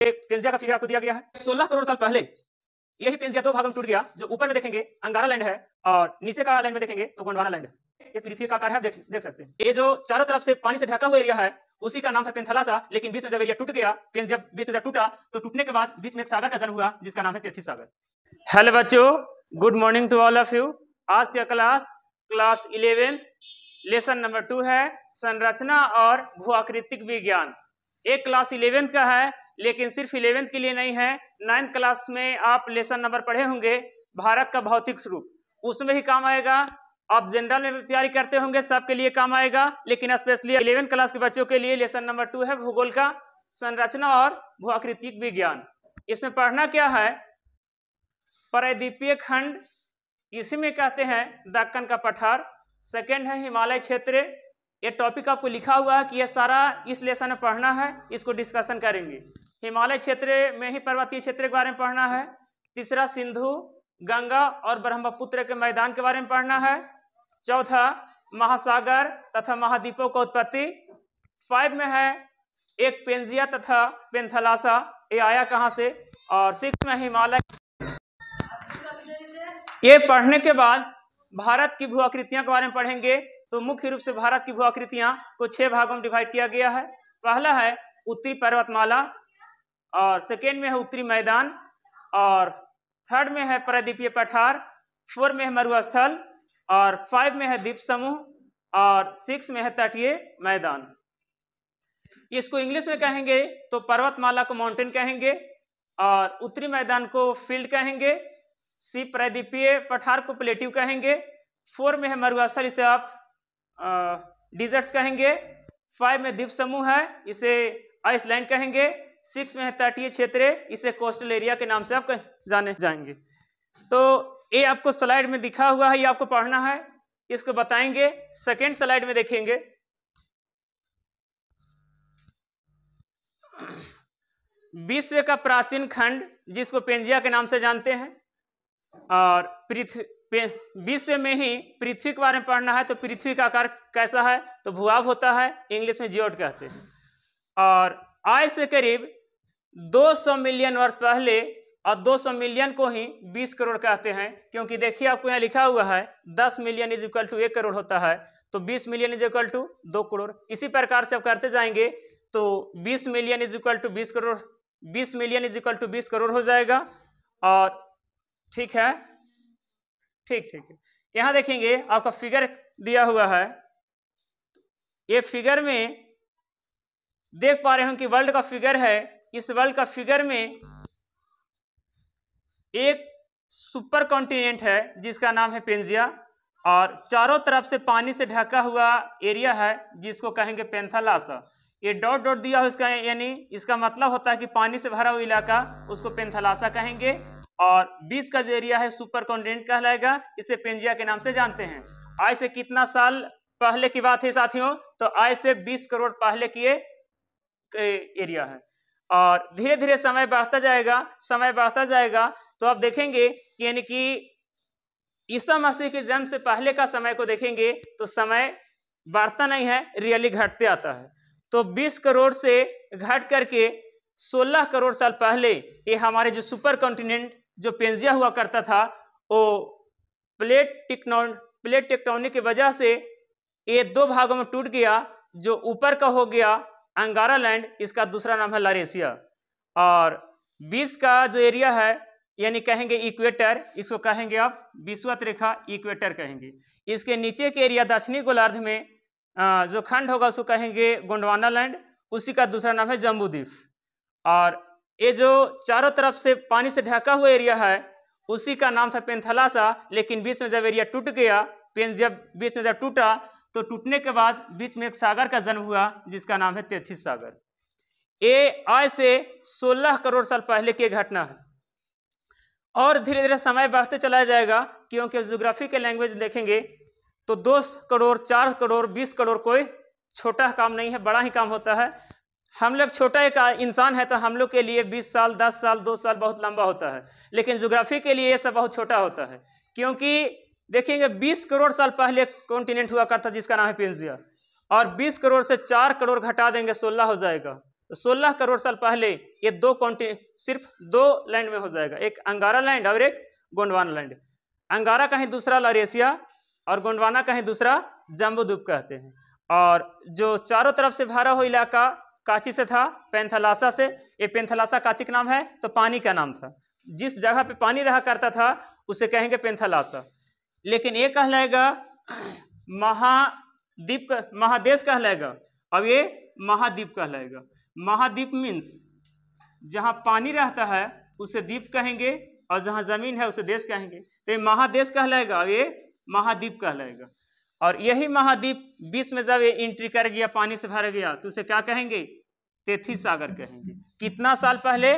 Pangaea का figure आपको दिया गया है। 16 करोड़ साल पहले यही पेंजिया दो भागों में टूट गया। जो ऊपर में देखेंगे अंगारा लैंड है और नीचे का लैंड में देखेंगे तो गोंडवाना लैंड है। ये पृथ्वी का आकार है, देख सकते हैं। ये जो चारों तरफ से पानी से ढका हुआ एरिया है उसी का नाम था पेंथालासा, लेकिन बीच में जब एरिया टूट गया, पेंज जब बीच में जब टूटा तो टूटने के बाद बीच में एक सागर का जन्म हुआ जिसका नाम है तेथिस सागर। हेलो बच्चों, good morning to all of you. आज का क्लास 11 लेसन नंबर 2 है संरचना और भूआकृतिक विज्ञान। एक क्लास 11 का है लेकिन सिर्फ 11 के लिए नहीं है। 9th क्लास में आप लेसन नंबर पढ़े होंगे भारत का भौतिक स्वरूप, उसमें ही काम आएगा। आप जनरल में तैयारी करते होंगे, सबके लिए काम आएगा, लेकिन स्पेशली 11 क्लास के बच्चों के लिए लेसन नंबर 2 है भूगोल का संरचना और भूआकृतिक विज्ञान। इसमें पढ़ना क्या है? प्रायद्वीपीय खंड, इसी में कहते हैं दक्कन का पठार। सेकंड है हिमालय क्षेत्र। ये टॉपिक आपको लिखा हुआ है कि ये सारा इस लेसन में पढ़ना है, इसको डिस्कशन करेंगे। हिमालय क्षेत्र में ही पर्वतीय क्षेत्र के बारे में पढ़ना है। तीसरा सिंधु, गंगा और ब्रह्मपुत्र के मैदान के बारे में पढ़ना है। चौथा महासागर तथा महाद्वीपों का उत्पत्ति। 5 में है एक पेंजिया तथा पेंथालासा, ये आया कहाँ से। और 6 में हिमालय। ये पढ़ने के बाद भारत की भूआकृतियां के बारे में पढ़ेंगे। तो मुख्य रूप से भारत की भूआकृतियां को 6 भागों में डिवाइड किया गया है। पहला है उत्तरी पर्वतमाला, और सेकेंड में है उत्तरी मैदान, और थर्ड में है प्रायद्वीपीय पठार, 4 में है मरुस्थल, और 5 में है द्वीप समूह, और 6 में है तटीय मैदान। इसको इंग्लिश में कहेंगे तो पर्वतमाला को माउंटेन कहेंगे, और उत्तरी मैदान को फील्ड कहेंगे। प्रायद्वीपीय पठार को प्लेट्यू कहेंगे। 4 में है मरुस्थल, इसे आप डिजर्ट्स कहेंगे। 5 में द्वीप समूह है, इसे आइसलैंड कहेंगे। 6 में है तटीय क्षेत्र, इसे कोस्टल एरिया के नाम से आप जाने जाएंगे। तो ये आपको स्लाइड में दिखा हुआ है, ये आपको पढ़ना है, इसको बताएंगे। सेकेंड स्लाइड में देखेंगे विश्व का प्राचीन खंड जिसको पेंजिया के नाम से जानते हैं, और विश्व में ही पृथ्वी के बारे में पढ़ना है। तो पृथ्वी का आकार कैसा है, तो भूभाग होता है, इंग्लिश में जियोड कहते हैं। और आज से करीब 200 मिलियन वर्ष पहले, और 200 मिलियन को ही 20 करोड़ कहते हैं, क्योंकि देखिए आपको यहाँ लिखा हुआ है 10 million is equal to 1 crore होता है, तो 20 million is equal to 2 crore. इसी प्रकार से आप करते जाएंगे तो 20 million is equal to 20 crore, 20 million is equal to 20 crore हो जाएगा। और ठीक है, ठीक है। यहाँ देखेंगे आपका फिगर दिया हुआ है। ये फिगर में देख पा रहे हो कि वर्ल्ड का फिगर है। इस वर्ल्ड का फिगर में एक सुपर कॉन्टिनेंट है जिसका नाम है पेंजिया, और चारों तरफ से पानी से ढका हुआ एरिया है जिसको कहेंगे पेंथालासा। ये डॉट डॉट दिया हो इसका, यानी इसका मतलब होता है कि पानी से भरा हुआ इलाका, उसको पेंथालासा कहेंगे। और बीच का जो एरिया है सुपर कॉन्टिनेंट कहलाएगा, इसे पेंजिया के नाम से जानते हैं। आज से कितना साल पहले की बात है साथियों, तो आज से 20 करोड़ पहले की एरिया है। और धीरे धीरे समय बढ़ता जाएगा, तो आप देखेंगे कि यानी कि ईसा मसीह के जन्म से पहले का समय को देखेंगे तो समय बढ़ता नहीं है, रियली घटते आता है। तो 20 करोड़ से घट करके 16 करोड़ साल पहले ये हमारे जो सुपर कॉन्टिनेंट जो पेंजिया हुआ करता था, वो प्लेट टेक्टोनिक की वजह से ये 2 भागों में टूट गया। जो ऊपर का हो गया अंगारा लैंड, इसका दूसरा नाम है लारेशिया, और बीच का जो एरिया है यानी कहेंगे इक्वेटर, इसको कहेंगे आप विषुवत रेखा, इक्वेटर कहेंगे। इसके नीचे के एरिया दक्षिणी गोलार्ध में जो खंड होगा उसको कहेंगे गोंडवाना लैंड, उसी का दूसरा नाम है जम्बूद्वीप। और ये जो चारों तरफ से पानी से ढका हुआ एरिया है उसी का नाम था पेंथालासा, लेकिन बीच में जब एरिया टूट गया, बीच में जब टूटा तो टूटने के बाद बीच में एक सागर का जन्म हुआ जिसका नाम है तेथिस सागर। ये आज से 16 करोड़ साल पहले की घटना है। और धीरे धीरे समय बढ़ते चला जाएगा, क्योंकि ज्योग्राफी के लैंग्वेज देखेंगे तो 2 करोड़ 4 करोड़ 20 करोड़ कोई छोटा काम नहीं है, बड़ा ही काम होता है। हम लोग छोटा एक इंसान है तो हम लोग के लिए 20 साल 10 साल 2 साल बहुत लंबा होता है, लेकिन ज्योग्राफी के लिए ये सब बहुत छोटा होता है। क्योंकि देखेंगे 20 करोड़ साल पहले कॉन्टिनेंट हुआ करता जिसका नाम है पेंजिया, और 20 करोड़ से 4 करोड़ घटा देंगे 16 हो जाएगा। तो 16 करोड़ साल पहले ये दो कॉन्टिनेंट सिर्फ दो लैंड में हो जाएगा, एक अंगारा लैंड और एक गोंडवाना लैंड। अंगारा कहीं दूसरा लॉरेशिया और गोंडवाना कहीं दूसरा जम्बूद्वीप कहते हैं। और जो चारों तरफ से भरा हुआ इलाका काची से था, पेंथलासा से। ये पेंथलासा काची का नाम है तो पानी का नाम था, जिस जगह पे पानी रहा करता था उसे कहेंगे पेंथलासा। लेकिन ये कहलाएगा महाद्वीप, महादेश कहलाएगा, अब ये महाद्वीप कहलाएगा। महाद्वीप मीन्स जहाँ पानी रहता है उसे द्वीप कहेंगे और जहाँ जमीन है उसे देश कहेंगे। तो ये महादेश कहलाएगा, ये महाद्वीप कहलाएगा। और यही महाद्वीप बीच में जब ये एंट्री कर गया, पानी से भर गया, तो उसे क्या कहेंगे? तेथिस सागर कहेंगे। कितना साल पहले?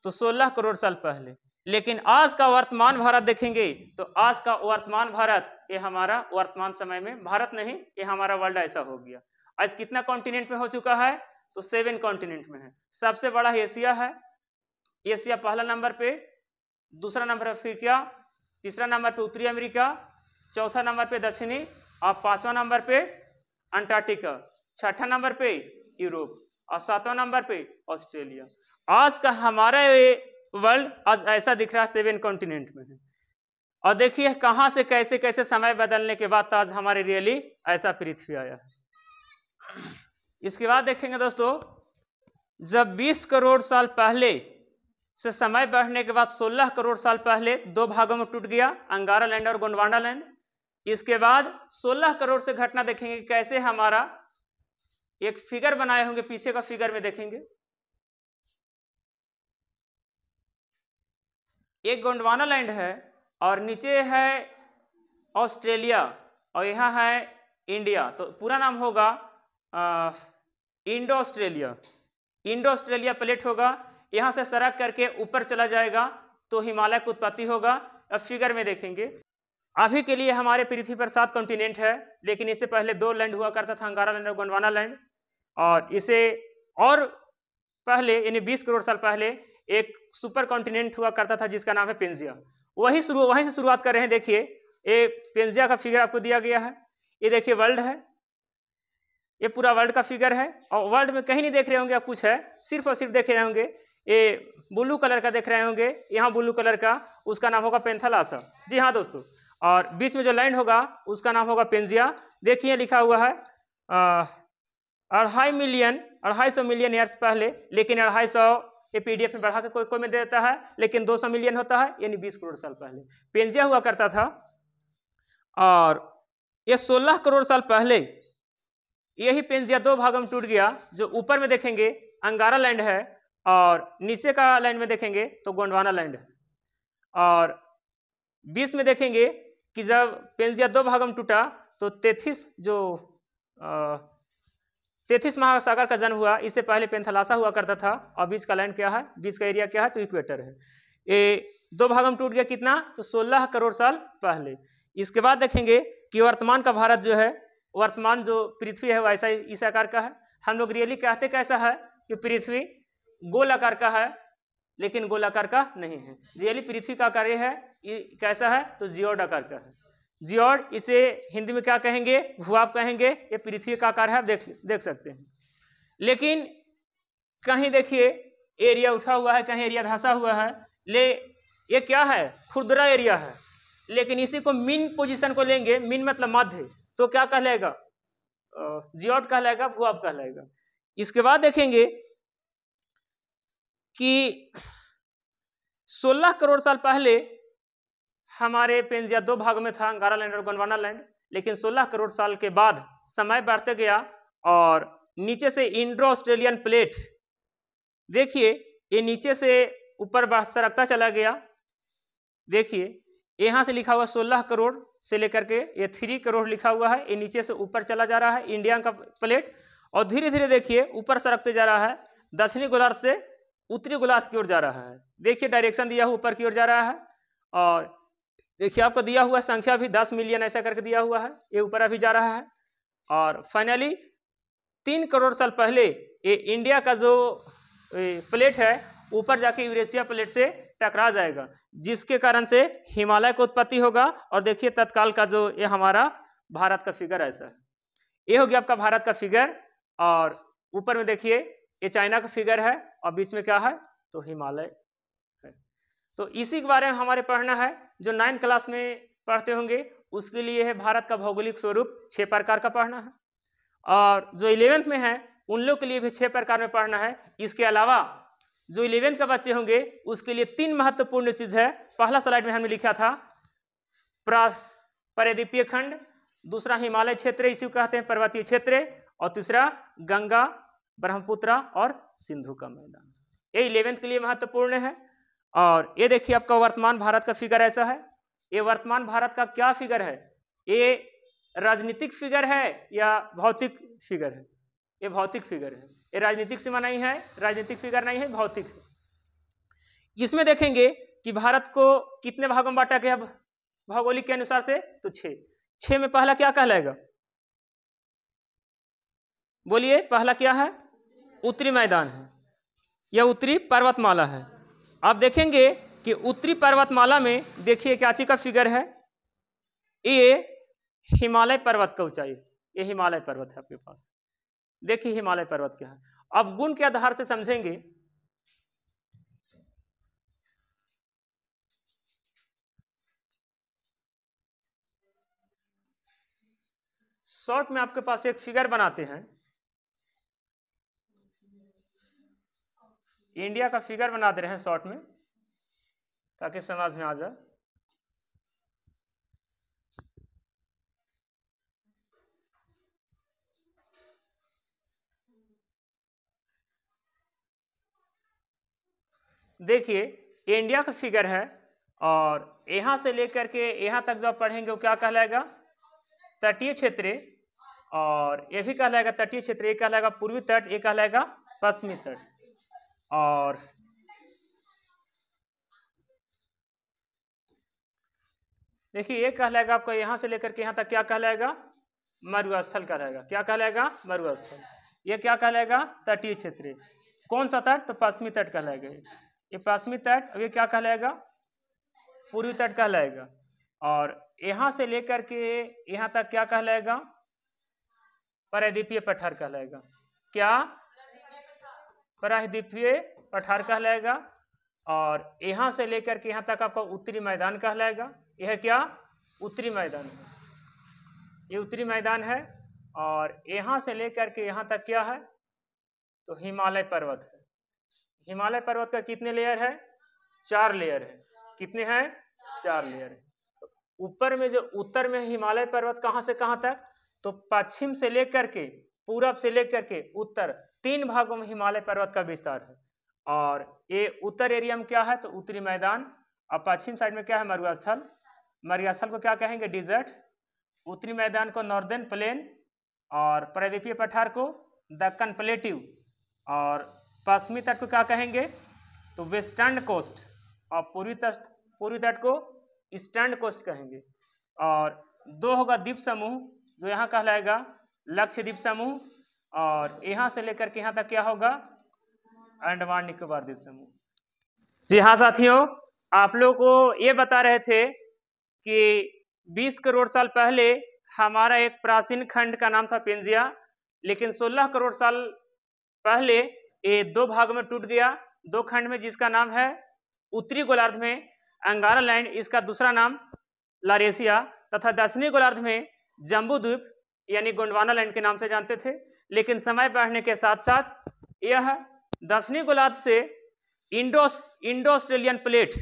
तो 16 करोड़ साल पहले। लेकिन आज का वर्तमान भारत देखेंगे तो आज का वर्तमान भारत, ये हमारा वर्तमान समय में भारत नहीं, ये हमारा वर्ल्ड ऐसा हो गया। आज कितना कॉन्टिनेंट में हो चुका है? तो 7 कॉन्टिनेंट में है। सबसे बड़ा एशिया है, एशिया पहला नंबर पे, दूसरा नंबर पे अफ्रीका, तीसरा नंबर पे उत्तरी अमेरिका, चौथा नंबर पे दक्षिणी और पांचवा नंबर पे अंटार्कटिका, छठा नंबर पे यूरोप और सातवां नंबर पे ऑस्ट्रेलिया। आज का हमारा ये वर्ल्ड आज ऐसा दिख रहा है, 7 कॉन्टिनेंट में है। और देखिए कहाँ से कैसे कैसे समय बदलने के बाद आज हमारे रियली ऐसा पृथ्वी आया है। इसके बाद देखेंगे दोस्तों, जब 20 करोड़ साल पहले से समय बढ़ने के बाद 16 करोड़ साल पहले दो भागों में टूट गया, अंगारा लैंड और गोंडवाना लैंड। इसके बाद 16 करोड़ से घटना देखेंगे कैसे हमारा एक फिगर बनाए होंगे, पीछे का फिगर में देखेंगे। एक गोंडवाना लैंड है और नीचे है ऑस्ट्रेलिया और यहाँ है इंडिया, तो पूरा नाम होगा Indo Australia. Indo Australia plate होगा, यहाँ से सरक करके ऊपर चला जाएगा तो हिमालय की उत्पत्ति होगा। अब फिगर में देखेंगे, अभी के लिए हमारे पृथ्वी पर 7 कॉन्टिनेंट है, लेकिन इससे पहले 2 लैंड हुआ करता था, अंगारा लैंड और गोंडवाना लैंड। और इसे और पहले यानी 20 करोड़ साल पहले एक सुपर कॉन्टिनेंट हुआ करता था जिसका नाम है पेंजिया। वहीं से शुरुआत कर रहे हैं। देखिए ये पेंजिया का फिगर आपको दिया गया है, ये देखिए वर्ल्ड है, ये पूरा वर्ल्ड का फिगर है। और वर्ल्ड में कहीं नहीं देख रहे होंगे आप, कुछ है सिर्फ और सिर्फ देख रहे होंगे, ये ब्लू कलर का देख रहे होंगे, यहाँ ब्लू कलर का, उसका नाम होगा पेंथलासा। जी हाँ दोस्तों, और बीच में जो लैंड होगा उसका नाम होगा पेंजिया। देखिए लिखा हुआ है 250 मिलियन ईयर्स पहले, लेकिन 250 ये PDF में बढ़ा के कोई में देता है, लेकिन 200 मिलियन होता है, यानी 20 करोड़ साल पहले पेंजिया हुआ करता था। और ये 16 करोड़ साल पहले यही पेंजिया 2 भागों में टूट गया। जो ऊपर में देखेंगे अंगारा लैंड है और नीचे का लैंड में देखेंगे तो गोंडवाना लैंड है। और बीच में देखेंगे कि जब पेंजिया 2 भागों में टूटा तो तेथिस महासागर का जन्म हुआ। इससे पहले पेंथलासा हुआ करता था। और बीच का लैंड क्या है, बीच का एरिया क्या है, तो इक्वेटर है। ये 2 भागों में टूट गया कितना, तो 16 करोड़ साल पहले। इसके बाद देखेंगे कि वर्तमान का भारत जो है, वर्तमान जो पृथ्वी है वैसा इस आकार का है। हम लोग रियली कहते कैसा है कि पृथ्वी गोल आकार का है, लेकिन गोल आकार का नहीं है। रियली पृथ्वी का आकार ये है, ये कैसा है, तो जियोड आकार का है। जियोड, इसे हिंदी में क्या कहेंगे, भूभाग कहेंगे। ये पृथ्वी का आकार है, आप देख सकते हैं। लेकिन कहीं देखिए एरिया उठा हुआ है, कहीं एरिया धंसा हुआ है। ये क्या है, खुरदरा एरिया है। लेकिन इसी को मीन पोजीशन को लेंगे, मीन मतलब मध्य, तो क्या कहलाएगा, जियोड कहलाएगा, भूभाग कहलाएगा। इसके बाद देखेंगे कि 16 करोड़ साल पहले हमारे पेंजिया 2 भागों में था, अंगारा लैंड और गोंडवाना लैंड। लेकिन 16 करोड़ साल के बाद समय बढ़ते गया और नीचे से इंडो ऑस्ट्रेलियन प्लेट, देखिए ये नीचे से ऊपर सरकता चला गया। देखिए यहाँ से लिखा हुआ 16 करोड़ से लेकर के ये 3 करोड़ लिखा हुआ है। ये नीचे से ऊपर चला जा रहा है इंडिया का प्लेट, और धीरे धीरे देखिए ऊपर सरकते जा रहा है, दक्षिणी गोलार्ध से उत्तरी गोलार्ध की ओर जा रहा है। देखिए डायरेक्शन दिया हुआ ऊपर की ओर जा रहा है। और देखिए आपको दिया हुआ संख्या भी 10 मिलियन ऐसा करके दिया हुआ है, ये ऊपर अभी जा रहा है। और फाइनली 3 करोड़ साल पहले ये इंडिया का जो प्लेट है ऊपर जाके यूरेशिया प्लेट से टकरा जाएगा, जिसके कारण से हिमालय की उत्पत्ति होगा। और देखिए तत्काल का जो ये हमारा भारत का फिगर ऐसा है। ये हो गया आपका भारत का फिगर। और ऊपर में देखिए ये चाइना का फिगर है और बीच में क्या है तो हिमालय है। तो इसी के बारे में हमारे पढ़ना है। जो 9th क्लास में पढ़ते होंगे उसके लिए है भारत का भौगोलिक स्वरूप 6 प्रकार का पढ़ना है, और जो 11th में है उन लोग के लिए भी 6 प्रकार में पढ़ना है। इसके अलावा जो 11th के बच्चे होंगे उसके लिए 3 महत्वपूर्ण चीज है। पहला स्लाइड में हमने लिखा था परिद्वीपीय खंड, दूसरा हिमालय क्षेत्र इसी को कहते हैं पर्वतीय क्षेत्र, और तीसरा गंगा ब्रह्मपुत्र और सिंधु का मैदान। ये 11th के लिए महत्वपूर्ण है। और ये देखिए आपका वर्तमान भारत का फिगर ऐसा है। ये वर्तमान भारत का क्या फिगर है? ये राजनीतिक फिगर है या भौतिक फिगर है? ये भौतिक फिगर है। ये राजनीतिक सीमा नहीं है, राजनीतिक फिगर नहीं है, भौतिक है। इसमें देखेंगे कि भारत को कितने भागों में बांटा गया भौगोलिक के अनुसार से, तो 6 में पहला क्या कहलाएगा? बोलिए, पहला क्या है? उत्तरी मैदान है, यह उत्तरी पर्वतमाला है। आप देखेंगे कि उत्तरी पर्वतमाला में देखिए क्या चीज का फिगर है, ये हिमालय पर्वत का ऊंचाई, ये हिमालय पर्वत है आपके पास। देखिए हिमालय पर्वत क्या है। अब गुण के आधार से समझेंगे। शॉर्ट में आपके पास एक फिगर बनाते हैं, इंडिया का फिगर बना दे रहे हैं शॉर्ट में ताकि समझ में आ जाए। देखिए ये इंडिया का फिगर है, और यहां से लेकर के यहां तक जब पढ़ेंगे वो क्या कहलाएगा? तटीय क्षेत्र। और ये भी कहलाएगा तटीय क्षेत्र, ये कहलाएगा पूर्वी तट, ये कहलाएगा पश्चिमी तट। और देखिए ये कहलाएगा आपको यहां से लेकर के यहां तक क्या कहलाएगा? मरुस्थल कहलाएगा। क्या कहलाएगा? मरुस्थल। ये क्या कहलाएगा? तटीय क्षेत्र। कौन सा तट? तो पश्चिमी तट कहलाएगा। ये पश्चिमी तट। अब ये क्या कहलाएगा? पूर्वी तट कहलाएगा। और यहां से लेकर के यहां तक क्या कहलाएगा? परिद्वीपीय पठार कहलाएगा। क्या? परिद्वीपीय पठार कहलाएगा। और यहां से लेकर के यहां तक आपका उत्तरी मैदान कहलाएगा। यह क्या? उत्तरी मैदान है, ये उत्तरी मैदान है। और यहां से लेकर के यहां तक क्या है? तो हिमालय पर्वत है। हिमालय पर्वत का कितने लेयर है? 4 लेयर है। कितने हैं? 4 लेयर है। ऊपर में जो उत्तर में हिमालय पर्वत कहां से कहां तक? तो पश्चिम से लेकर के पूरब से लेकर के उत्तर 3 भागों में हिमालय पर्वत का विस्तार है। और ये उत्तर एरिया में क्या है? तो उत्तरी मैदान। और पश्चिम साइड में क्या है? मरुस्थल। मरुस्थल को क्या कहेंगे? डिजर्ट। उत्तरी मैदान को नॉर्दर्न प्लेन, और परिद्वीपीय पठार को दक्कन प्लेट्यू, और पश्चिमी तट को क्या कहेंगे? तो वेस्टर्न कोस्ट, और पूर्वी तट को ईस्टर्न कोस्ट कहेंगे। और 2 होगा द्वीप समूह, जो यहाँ कहलाएगा लक्षद्वीप समूह, और यहाँ से लेकर के यहाँ तक क्या होगा? अंडमान निकोबार द्वीप समूह। जी हाँ साथियों, आप लोगों को ये बता रहे थे कि 20 करोड़ साल पहले हमारा एक प्राचीन खंड का नाम था पेंजिया, लेकिन 16 करोड़ साल पहले ये 2 भागों में टूट गया, 2 खंड में, जिसका नाम है उत्तरी गोलार्ध में अंगारा लैंड, इसका दूसरा नाम लारेशिया, तथा दक्षिणी गोलार्ध में जम्बू द्वीप यानी गोंडवाना लैंड के नाम से जानते थे। लेकिन समय बढ़ने के साथ साथ यह दक्षिणी गोलार्ध से इंडो ऑस्ट्रेलियन प्लेट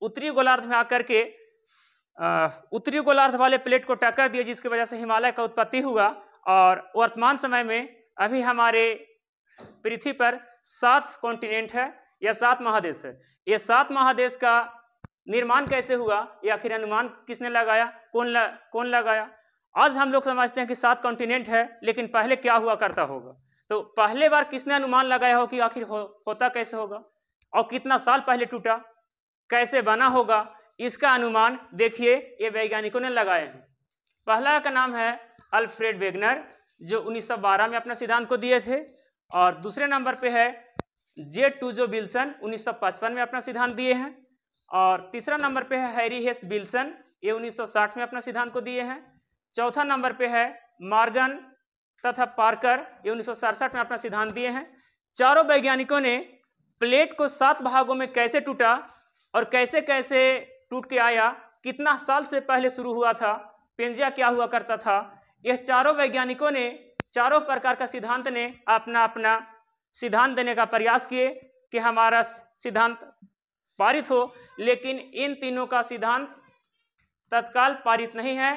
उत्तरी गोलार्ध में आकर के उत्तरी गोलार्ध वाले प्लेट को टक्कर दिए, जिसकी वजह से हिमालय का उत्पत्ति हुआ। और वर्तमान समय में अभी हमारे पृथ्वी पर 7 कॉन्टिनेंट है या 7 महादेश है। ये 7 महादेश का निर्माण कैसे हुआ, ये आखिर अनुमान किसने लगाया, कौन लगाया? आज हम लोग समझते हैं कि 7 कॉन्टिनेंट है, लेकिन पहले क्या हुआ करता होगा? तो पहले बार किसने अनुमान लगाया हो कि आखिर होता कैसे होगा, और कितना साल पहले टूटा, कैसे बना होगा? इसका अनुमान देखिए ये वैज्ञानिकों ने लगाए हैं। पहला का नाम है अल्फ्रेड वेगनर, जो 1912 में अपना सिद्धांत को दिए थे। और दूसरे नंबर पे है जे टूजो विल्सन, 1955 में अपना सिद्धांत दिए हैं। और तीसरा नंबर पे है हैरी हेस विल्सन, ये 1960 में अपना सिद्धांत को दिए हैं। चौथा नंबर पे है मॉर्गन तथा पार्कर, ये 1967 में अपना सिद्धांत दिए हैं। चारों वैज्ञानिकों ने प्लेट को 7 भागों में कैसे टूटा और कैसे कैसे टूट के आया, कितना साल से पहले शुरू हुआ था, पेंजिया क्या हुआ करता था, यह चारों वैज्ञानिकों ने चारों प्रकार का सिद्धांत ने अपना अपना सिद्धांत देने का प्रयास किए कि हमारा सिद्धांत पारित हो। लेकिन इन तीनों का सिद्धांत तत्काल पारित नहीं है।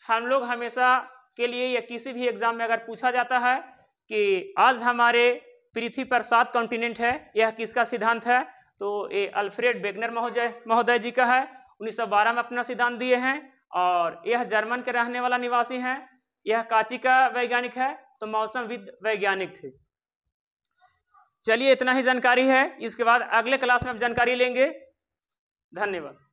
हम लोग हमेशा के लिए या किसी भी एग्जाम में अगर पूछा जाता है कि आज हमारे पृथ्वी पर 7 कॉन्टिनेंट है, यह किसका सिद्धांत है, तो ये अल्फ्रेड वेगनर महोदय जी का है। 1912 में अपना सिद्धांत दिए हैं और यह जर्मन के रहने वाला निवासी हैं। यह कांची का वैज्ञानिक है, तो मौसमविद वैज्ञानिक थे। चलिए इतना ही जानकारी है, इसके बाद अगले क्लास में जानकारी लेंगे। धन्यवाद।